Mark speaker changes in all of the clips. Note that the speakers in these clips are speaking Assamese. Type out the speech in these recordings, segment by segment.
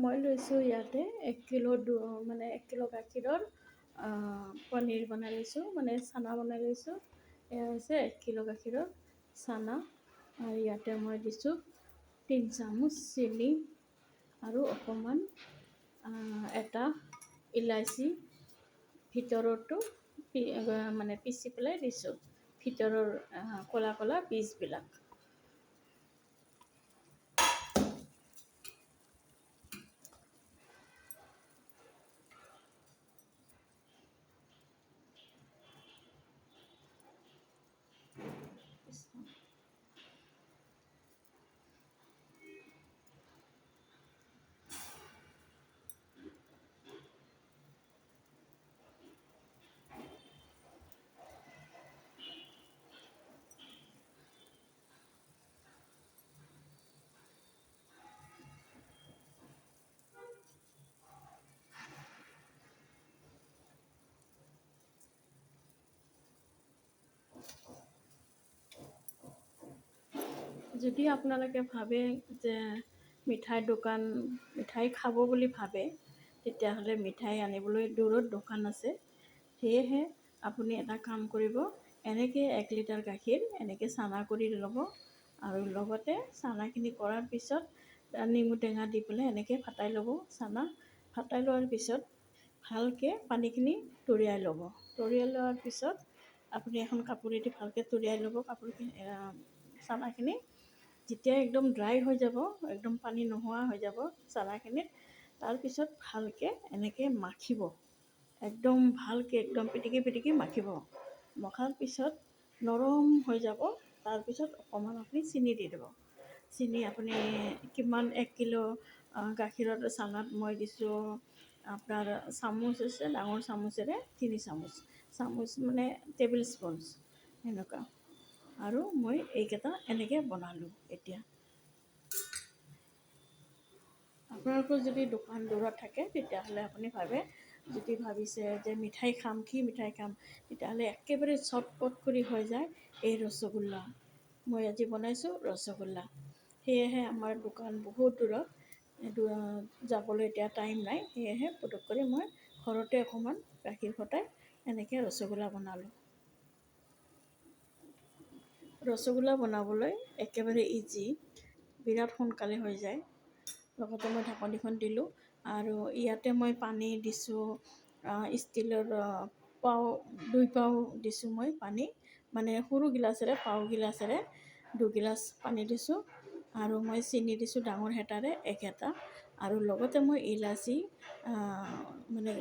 Speaker 1: মই লৈছোঁ ইয়াতে 1 কিলো মানে 1 কিলো গাখীৰৰ পনীৰ বনাই লৈছোঁ, মানে চানা বনাই লৈছোঁ। এয়া হৈছে 1 কিলো গাখীৰৰ চানা। আৰু ইয়াতে মই দিছোঁ 3 চামুচ চেনি আৰু অকণমান এটা ইলাচি ভিতৰতো মানে পিচি পেলাই দিছোঁ, ভিতৰৰ ক'লা ক'লা বীজবিলাক। যদি আপোনালোকে ভাবে যে মিঠাই খাব বুলি ভাবে, তেতিয়াহ'লে মিঠাই আনিবলৈ দূৰত দোকান আছে। সেয়েহে আপুনি এটা কাম কৰিব, এনেকৈ 1 লিটাৰ গাখীৰ এনেকৈ চানা কৰি ল'ব, আৰু লগতে চানাখিনি কৰাৰ পিছত নেমু টেঙা দি পেলাই এনেকৈ ফাটাই ল'ব। চানা ফাটাই লোৱাৰ পিছত ভালকৈ পানীখিনি তৰিয়াই ল'ব। তৰিয়াই লোৱাৰ পিছত আপুনি এখন কাপোৰেদি ভালকৈ তৰিয়াই ল'ব। কাপোৰখিনি চানাখিনি যেতিয়া একদম ড্ৰাই হৈ যাব, একদম পানী নোহোৱা হৈ যাব চানাখিনিত, তাৰপিছত ভালকৈ এনেকৈ মাখিব, একদম ভালকৈ একদম পিটিকি পিটিকি মাখিব। মখাৰ পিছত নৰম হৈ যাব। তাৰপিছত অকণমান আপুনি চেনি দি দিব। চেনি আপুনি কিমান 1 কিলো গাখীৰৰ চানাত মই দিছোঁ আপোনাৰ চামুচ আছে, ডাঙৰ চামুচেৰে 3 চামুচ মানে টেবুল স্পুন সেনেকুৱা। আৰু মই এইকেইটা এনেকৈ বনালোঁ। এতিয়া আপোনালোকৰ যদি দোকান দূৰত থাকে, তেতিয়াহ'লে আপুনি ভাবিছে যে মিঠাই খাম, কি মিঠাই খাম, তেতিয়াহ'লে একেবাৰে চটপট কৰি হৈ যায় এই ৰসগোল্লা। মই আজি বনাইছোঁ ৰসগোল্লা। সেয়েহে আমাৰ দোকান বহুত দূৰত, যাবলৈ এতিয়া টাইম নাই। সেয়েহে পটক কৰি মই ঘৰতে অকণমান গাখীৰ ফটাই এনেকৈ ৰসগোল্লা বনালোঁ। ৰসগোল্লা বনাবলৈ একেবাৰে ইজি, বিৰাট সোনকালে হৈ যায়। লগতে মই ঢাকনিখন দিলোঁ, আৰু ইয়াতে মই পানী দিছোঁ ষ্টীলৰ দুই পাও দিছোঁ মই পানী, মানে সৰু গিলাচেৰে গিলাচেৰে 2 গিলাচ পানী দিছোঁ। আৰু মই চেনি দিছোঁ ডাঙৰ হেতাৰে 1 হেতা, আৰু লগতে মই ইলাচি মানে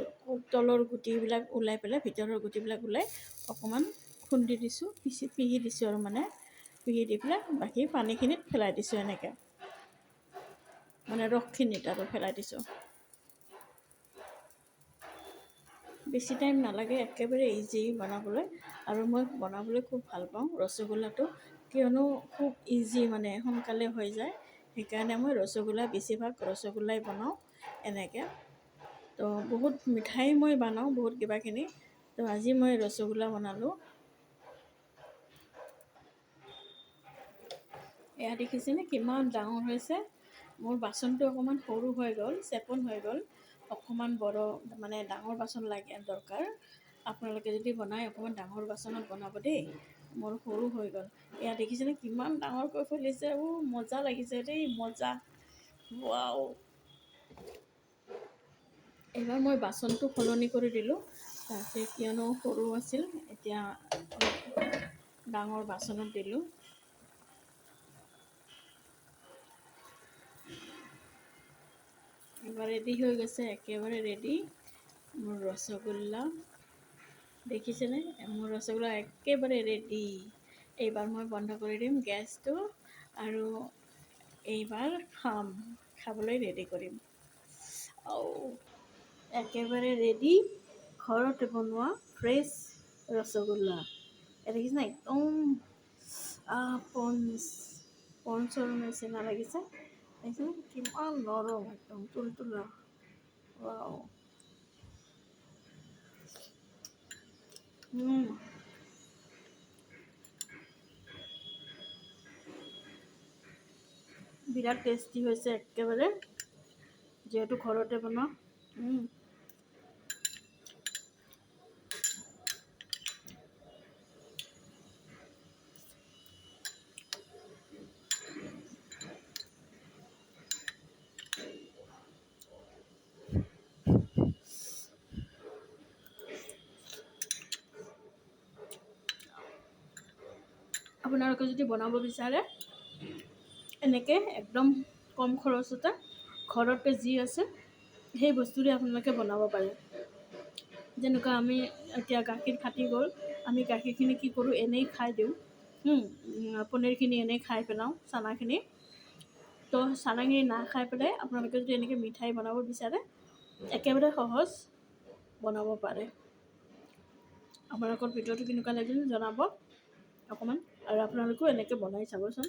Speaker 1: তলৰ গুটিবিলাক ওলাই পেলাই ভিতৰৰ গুটিবিলাক ওলাই অকণমান খুন্দি দিছোঁ, পিহি দিছোঁ, আৰু মানে পিহি দি পেলাই বাকী পানীখিনিত পেলাই দিছোঁ। এনেকৈ মানে ৰসখিনিত আৰু পেলাই দিছোঁ। বেছি টাইম নালাগে, একেবাৰে ইজি বনাবলৈ। আৰু মই বনাবলৈ খুব ভাল পাওঁ ৰসগোল্লাটো, কিয়নো খুব ইজি, মানে সোনকালে হৈ যায়। সেইকাৰণে মই বেছিভাগ ৰসগোল্লাই বনাওঁ এনেকৈ। তো বহুত মিঠাই মই বনাওঁ, বহুত কিবাকিনি। তো আজি মই ৰসগোল্লা বনালোঁ। এয়া দেখিছেনে কিমান ডাঙৰ হৈছে। মোৰ বাচনটো অকণমান সৰু হৈ গ'ল, চেপন হৈ গ'ল। অকণমান মানে ডাঙৰ বাচন দৰকাৰ। আপোনালোকে যদি বনায় অকণমান ডাঙৰ বাচনত বনাব দেই। মোৰ সৰু হৈ গ'ল। এয়া দেখিছেনে কিমান ডাঙৰকৈ ফুলিছে। মজা লাগিছে দেই, মজা। ৱাও! এইবাৰ মই বাচনটো সলনি কৰি দিলোঁ, তাতে কিয়নো সৰু আছিল, এতিয়া ডাঙৰ বাচনত দিলোঁ। এবাৰ ৰেডি হৈ গৈছে, একেবাৰে ৰেডি মোৰ ৰসগোল্লা। দেখিছেনে মোৰ ৰসগোল্লা একেবাৰে ৰেডি। এইবাৰ মই বন্ধ কৰি দিম গেছটো, আৰু এইবাৰ খাবলৈ ৰেডি কৰিম। একেবাৰে ৰেডি, ঘৰতে বনোৱা ফ্ৰেছ ৰসগোল্লা। দেখিছেনে একদম পঞ্চৰ নিচিনা লাগিছে। দেখিছেনে কিমান নৰম, একদম তুলতুলা। ৱাও! বিৰাট টেষ্টি হৈছে একেবাৰে। যিহেতু ঘৰতে বনোৱা। আপোনালোকে যদি বনাব বিচাৰে এনেকৈ একদম কম খৰচতে ঘৰতে যি আছে সেই বস্তুৰে আপোনালোকে বনাব পাৰে। যেনেকুৱা আমি এতিয়া গাখীৰ ফাটি গ'ল, আমি গাখীৰখিনি কি কৰোঁ, এনেই খাই দিওঁ। পনীৰখিনি এনেই খাই পেলাওঁ, চানাখিনি। তো চানাখিনি নাখাই পেলাই আপোনালোকে যদি এনেকৈ মিঠাই বনাব বিচাৰে একেবাৰে সহজ বনাব পাৰে। আপোনালোকৰ ভিডিঅ'টো কেনেকুৱা লাগিল জনাব অকণমান, আৰু আপোনালোকেও এনেকৈ বনাই চাবচোন।